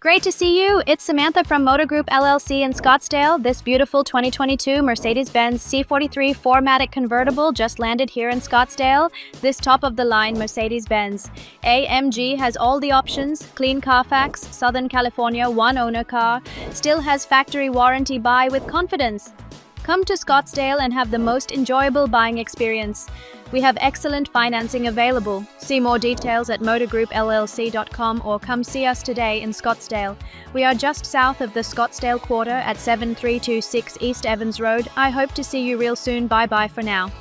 Great to see you. It's Samantha from Motor Group LLC in Scottsdale. This beautiful 2022 Mercedes-Benz C43 4MATIC convertible just landed here in Scottsdale. This top-of-the-line Mercedes-Benz AMG has all the options: clean Carfax, Southern California, one-owner car, still has factory warranty. Buy with confidence. Come to Scottsdale and have the most enjoyable buying experience. We have excellent financing available. See more details at motorgroupllc.com or come see us today in Scottsdale. We are just south of the Scottsdale Quarter at 7326 East Evans Road. I hope to see you real soon. Bye-bye for now.